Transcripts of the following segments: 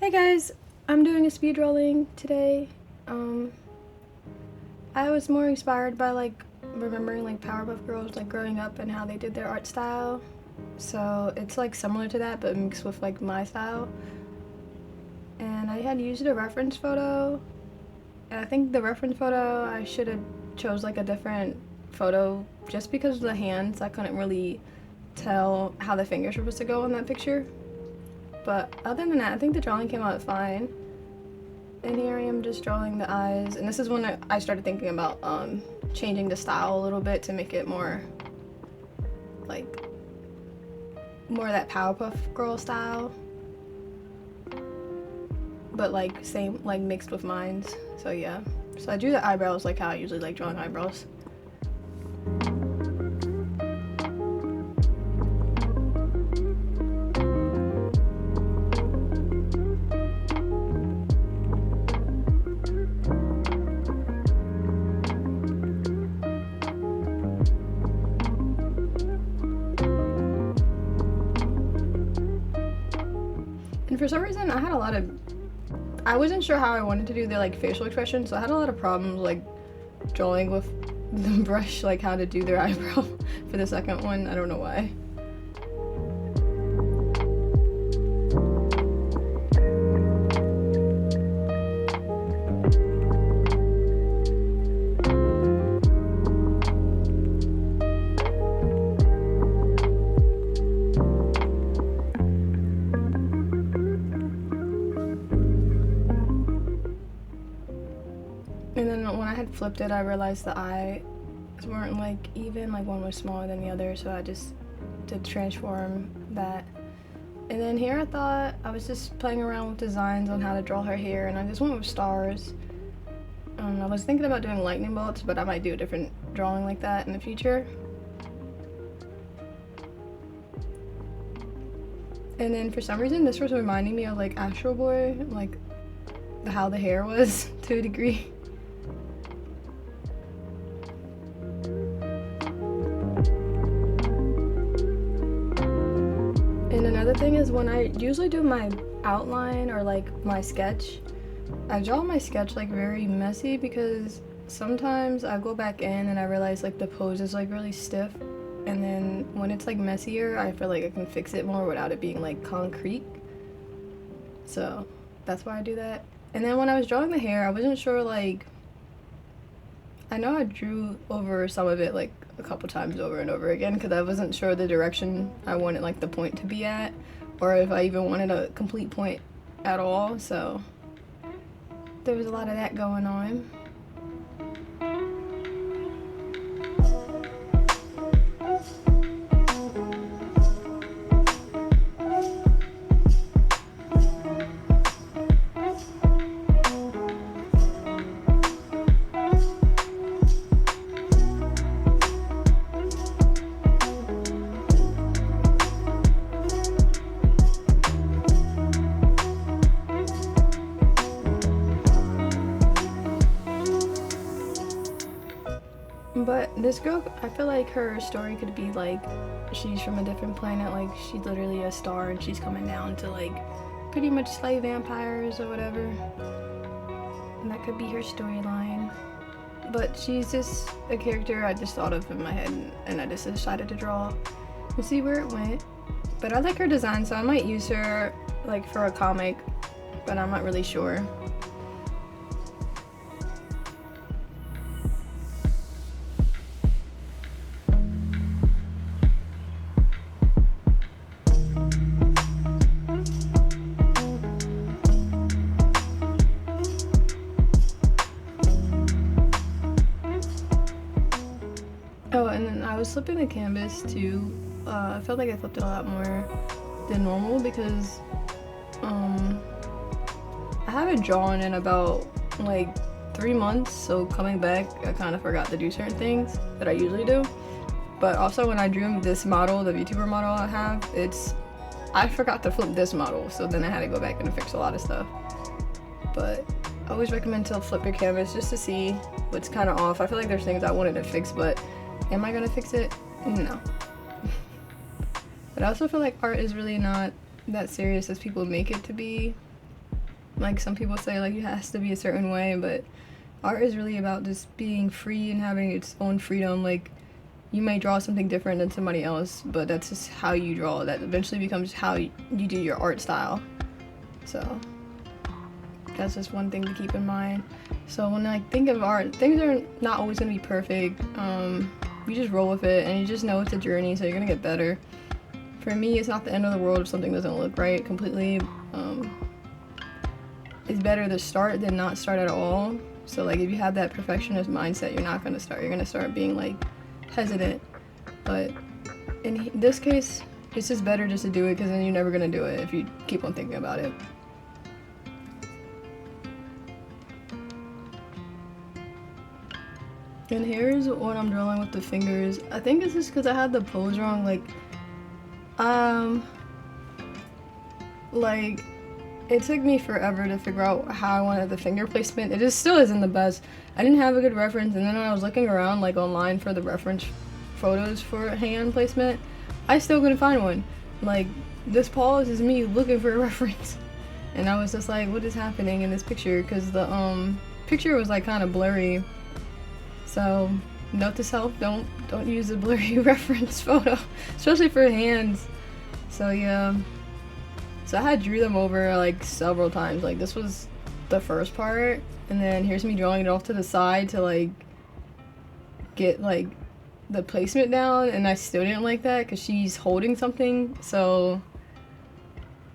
Hey guys, I'm doing a speed rolling today. I was more inspired by remembering Powerpuff Girls growing up and how they did their art style. So it's similar to that but mixed with my style. And I had used a reference photo. And I think the reference photo I should have chose a different photo just because of the hands. I couldn't really tell how the fingers were supposed to go in that picture. But other than that, I think the drawing came out fine. And here I am just drawing the eyes. And this is when I started thinking about changing the style a little bit to make it more more that Powerpuff Girl style. But same, mixed with mines. So yeah. So I drew the eyebrows how I usually drawing eyebrows. And for some reason, I wasn't sure how I wanted to do the facial expression, so I had a lot of problems drawing with the brush, how to do their eyebrow for the second one. I don't know why. And then when I had flipped it, I realized the eyes weren't even, one was smaller than the other, so I just did transform that. And then here I thought I was just playing around with designs on how to draw her hair, and I just went with stars. I was thinking about doing lightning bolts, but I might do a different drawing like that in the future. And then for some reason, this was reminding me of Astro Boy, how the hair was to a degree. And another thing is when I usually do my outline or my sketch, I draw my sketch very messy because sometimes I go back in and I realize the pose is really stiff, and then when it's messier, I feel I can fix it more without it being concrete. So that's why I do that. And then when I was drawing the hair, I wasn't sure I know I drew over some of it a couple times over and over again because I wasn't sure the direction I wanted the point to be at, or if I even wanted a complete point at all, so there was a lot of that going on. But this girl, I feel her story could be she's from a different planet, she's literally a star and she's coming down to pretty much slay vampires or whatever. And that could be her storyline. But she's just a character I just thought of in my head and I just decided to draw and see where it went. But I like her design, so I might use her for a comic, but I'm not really sure. Oh, and then I was flipping the canvas too. I felt I flipped it a lot more than normal because I haven't drawn in about 3 months, so coming back I kind of forgot to do certain things that I usually do. But also when I drew this model, the Vtuber model I have, I forgot to flip this model, so then I had to go back and fix a lot of stuff. But I always recommend to flip your canvas just to see what's kind of off. I feel there's things I wanted to fix, but am I gonna fix it? No. But I also feel art is really not that serious as people make it to be. Like some people say like it has to be a certain way, but art is really about just being free and having its own freedom. Like you may draw something different than somebody else, but that's just how you draw. That eventually becomes how you do your art style. So that's just one thing to keep in mind. So when I think of art, things are not always going to be perfect. You just roll with it and you just know it's a journey, so you're going to get better. For me, it's not the end of the world if something doesn't look right completely. It's better to start than not start at all. So like if you have that perfectionist mindset, you're not going to start. You're going to start being like hesitant. But in this case, it's just better just to do it, because then you're never going to do it if you keep on thinking about it. And here's what I'm drawing with the fingers. I think it's just because I had the pose wrong. Like it took me forever to figure out how I wanted the finger placement. It just still isn't the best. I didn't have a good reference, and then when I was looking around like online for the reference photos for hand placement, I still couldn't find one. Like this pause is me looking for a reference, and I was just like, what is happening in this picture? Because the picture was like kind of blurry. So note to self, don't use a blurry reference photo, especially for hands. So yeah. So I had drew them over like several times. Like this was the first part, and then here's me drawing it off to the side to like get like the placement down, and I still didn't like that because she's holding something. So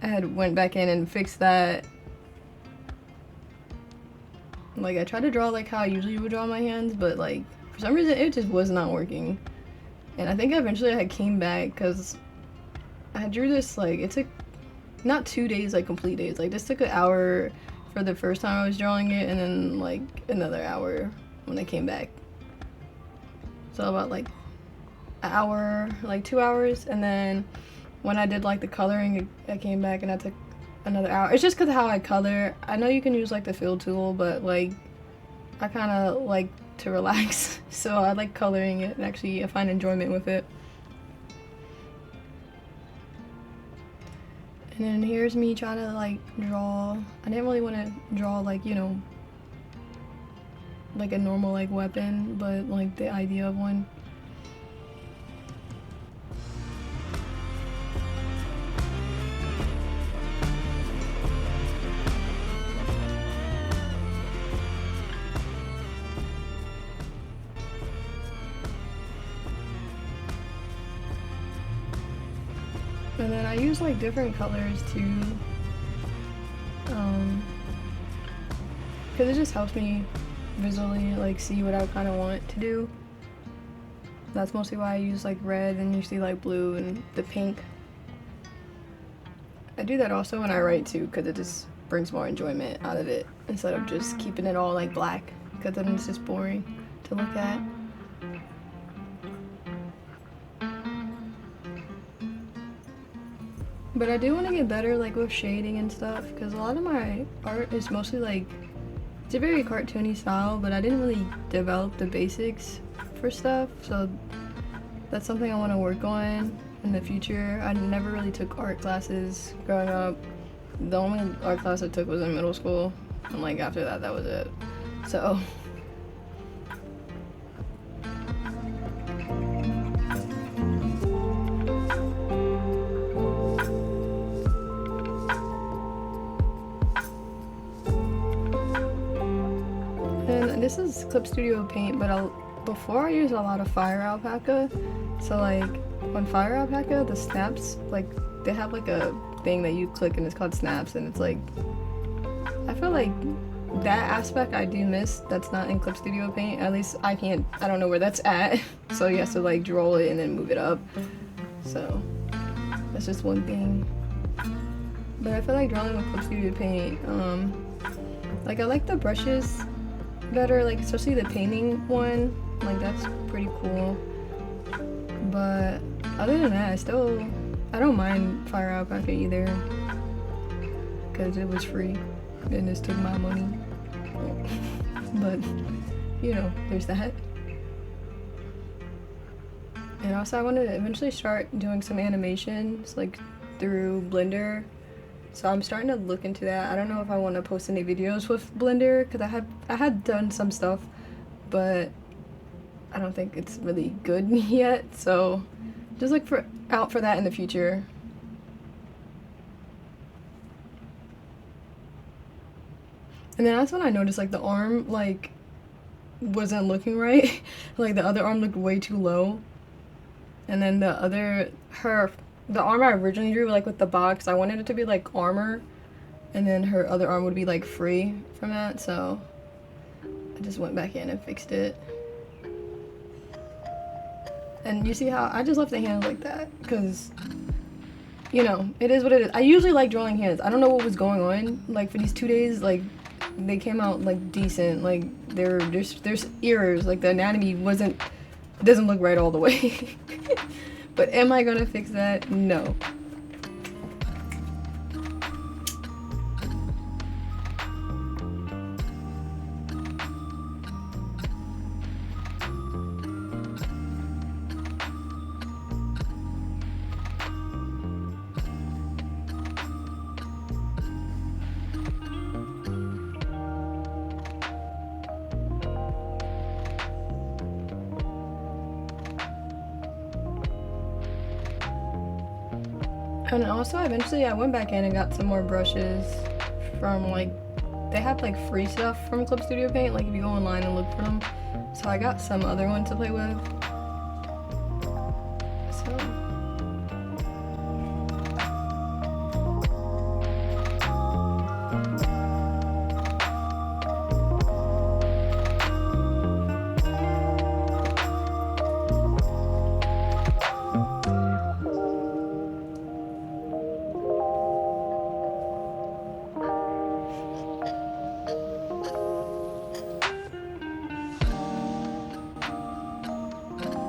I had went back in and fixed that. Like I tried to draw like how I usually would draw my hands, but like for some reason it just was not working. And I think eventually I came back because I drew this like it took not 2 days, like complete days. Like this took an hour for the first time I was drawing it, and then like another hour when I came back. So about like an hour, like 2 hours, and then when I did like the coloring, I came back and I took another hour. It's just because of how I color. I know you can use like the fill tool, but like I kind of like to relax, so I like coloring it, and actually I find enjoyment with it. And then here's me trying to like draw. I didn't really want to draw like, you know, like a normal like weapon, but like the idea of one. And then I use like different colors too, because it just helps me visually like see what I kind of want to do. That's mostly why I use like red and usually like blue and the pink. I do that also when I write too, because it just brings more enjoyment out of it instead of just keeping it all like black, because then it's just boring to look at. But I do want to get better like with shading and stuff, because a lot of my art is mostly like, it's a very cartoony style, but I didn't really develop the basics for stuff, so that's something I want to work on in the future. I never really took art classes growing up. The only art class I took was in middle school, and like after that, that was it. So this is Clip Studio Paint, but before I used a lot of Fire Alpaca. So like on Fire Alpaca, the snaps, like they have like a thing that you click and it's called snaps, and it's like, I feel like that aspect I do miss that's not in Clip Studio Paint. At least I don't know where that's at. So you have to like draw it and then move it up. So that's just one thing. But I feel like drawing with Clip Studio Paint, like I like the brushes better, like especially the painting one, like that's pretty cool. But other than that, I don't mind Fire Alpaca either, because it was free and this took my money. But you know, there's that. And also I want to eventually start doing some animations like through Blender. So I'm starting to look into that. I don't know if I want to post any videos with Blender because I had done some stuff, but I don't think it's really good yet. So just look out for that in the future. And then that's when I noticed like the arm like wasn't looking right. Like the other arm looked way too low. And then the arm I originally drew like with the box, I wanted it to be like armor, and then her other arm would be like free from that, so I just went back in and fixed it. And you see how I just left the hands like that because, you know, it is what it is. I usually like drawing hands. I don't know what was going on. Like for these 2 days, like they came out like decent. Like there's errors. Like the anatomy doesn't look right all the way. But am I gonna fix that? No. And also, eventually, I went back in and got some more brushes from, like, they have, like, free stuff from Club Studio Paint, like, if you go online and look for them. So I got some other ones to play with. So...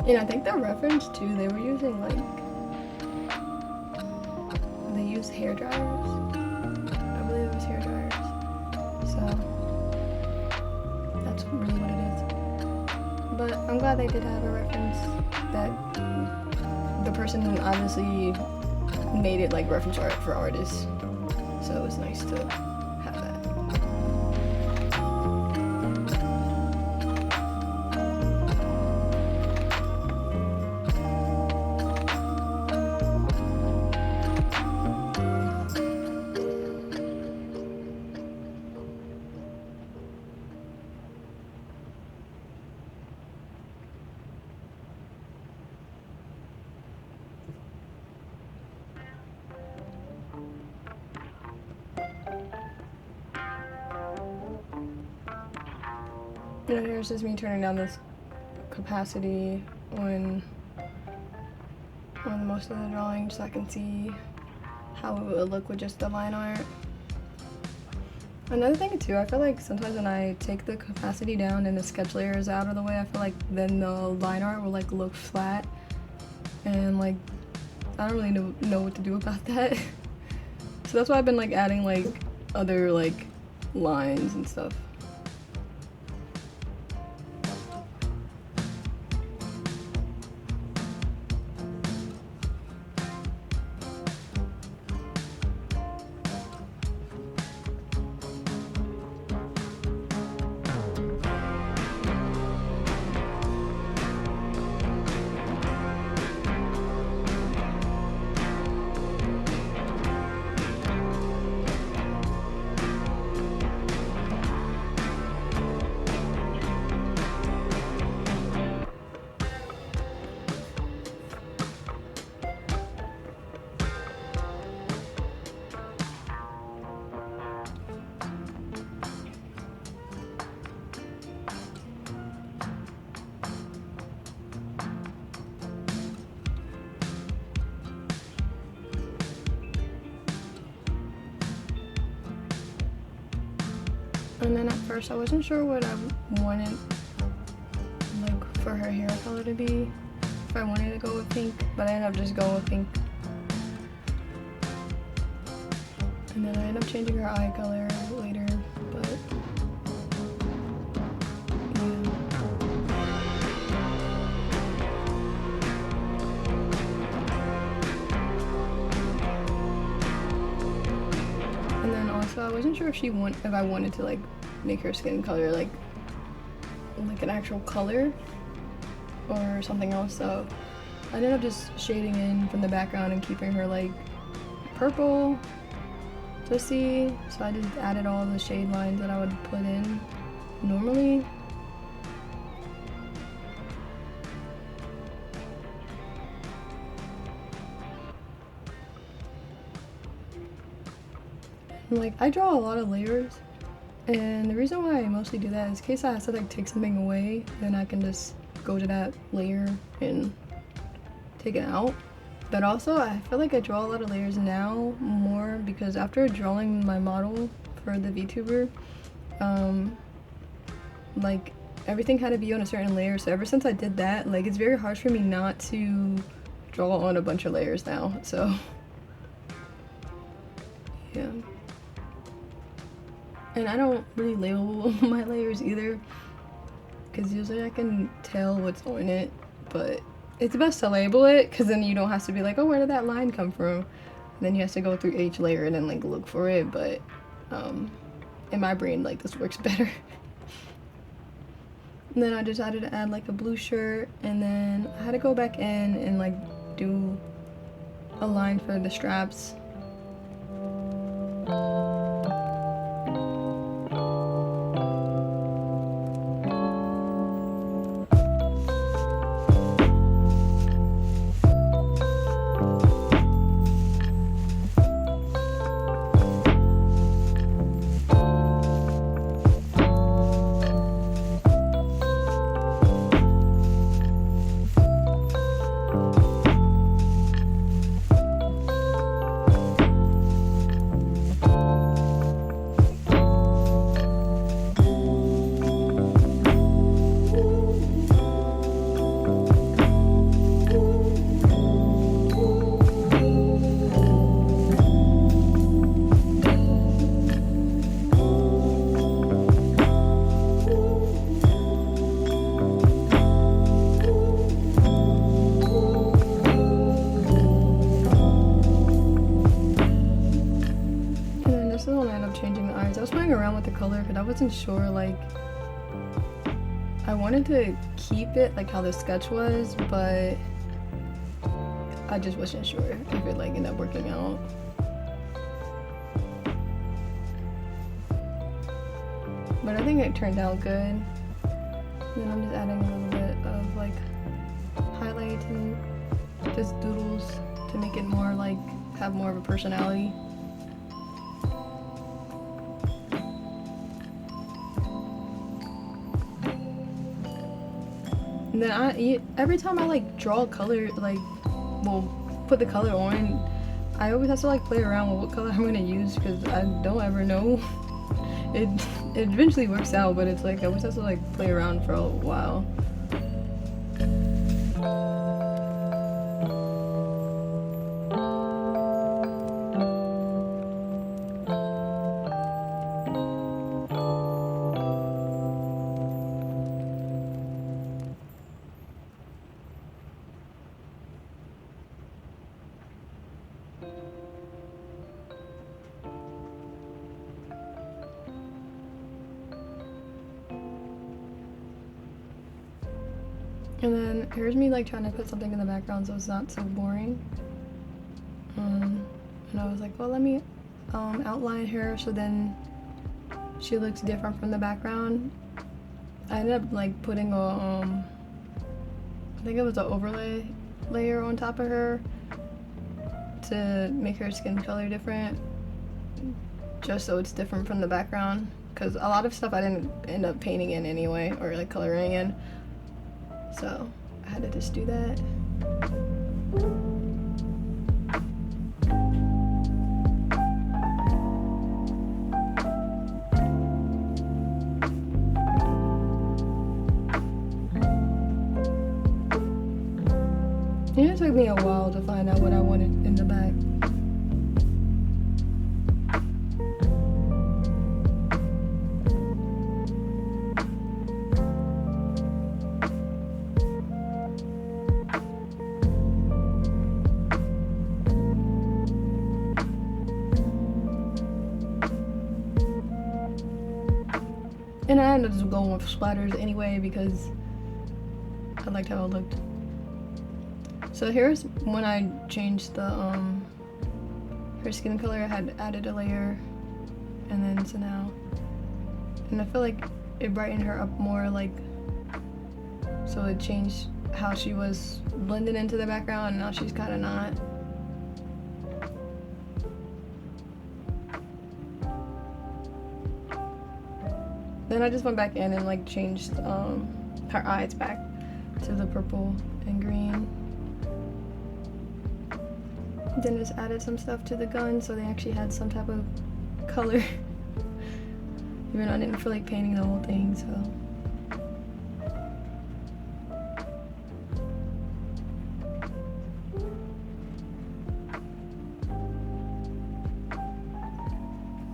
And I think the reference too, they were using like, they used hair dryers. I believe it was hair dryers. So that's really what it is. But I'm glad they did have a reference that the person obviously made it like reference art for artists. So it was nice to have that. And here's just me turning down this opacity on most of the drawing so I can see how it would look with just the line art. Another thing too, I feel like sometimes when I take the opacity down and the sketch layer is out of the way, I feel like then the line art will like look flat, and like I don't really know what to do about that. So that's why I've been like adding like other like lines and stuff. And then at first I wasn't sure what I wanted like for her hair color to be, if I wanted to go with pink, but I ended up just going with pink. And then I ended up changing her eye color later, but yeah. so I wasn't sure if I wanted to like make her skin color like an actual color or something else. So I ended up just shading in from the background and keeping her like purple to see. So I just added all the shade lines that I would put in normally. Like, I draw a lot of layers, and the reason why I mostly do that is in case I have to like take something away, then I can just go to that layer and take it out. But also I feel like I draw a lot of layers now more because after drawing my model for the Vtuber, like everything had to be on a certain layer, so ever since I did that, like it's very hard for me not to draw on a bunch of layers now, so yeah. And I don't really label my layers either, because usually I can tell what's on it, but it's best to label it, because then you don't have to be like, oh, where did that line come from? And then you have to go through each layer and then like look for it, but in my brain, like, this works better. And then I decided to add like a blue shirt, and then I had to go back in and like do a line for the straps. I was playing around with the color because I wasn't sure, like, I wanted to keep it like how the sketch was, but I just wasn't sure if it like ended up working out. But I think it turned out good. And then I'm just adding a little bit of like highlights and just doodles to make it more like have more of a personality. And then every time I like draw a color, like, well, put the color on, I always have to like play around with what color I'm gonna use because I don't ever know. It eventually works out, but it's like I always have to like play around for a while. And then here's me like trying to put something in the background so it's not so boring. And I was like, well, let me outline her so then she looks different from the background. I ended up like putting a I think it was an overlay layer on top of her to make her skin color different, just so it's different from the background, because a lot of stuff I didn't end up painting in anyway or like coloring in. So I had to just do that. And it took me a while to find out what I wanted in the back. And I ended up going with splatters anyway because I liked how it looked. So here's when I changed the her skin color. I had added a layer, and then so now, and I feel like it brightened her up more, like, so it changed how she was blending into the background, and now she's kind of not. Then I just went back in and like changed her eyes back to the purple and green. Then just added some stuff to the gun so they actually had some type of color. Even though I didn't feel like painting the whole thing, so.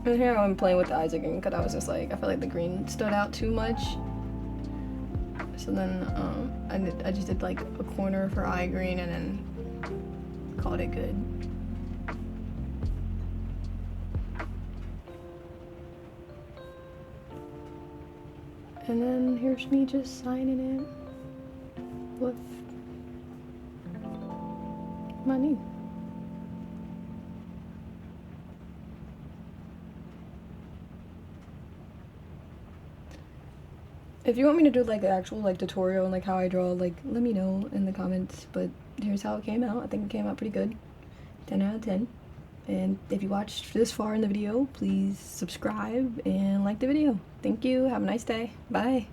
And here I'm playing with the eyes again because I was just like, I felt like the green stood out too much. So then I just did like a corner for eye green and then called it good. And then here's me just signing it with my name. If you want me to do like an actual like tutorial on like how I draw, like let me know in the comments, but here's how it came out. I think it came out pretty good. 10 out of 10. And if you watched this far in the video, please subscribe and like the video. Thank you. Have a nice day. Bye.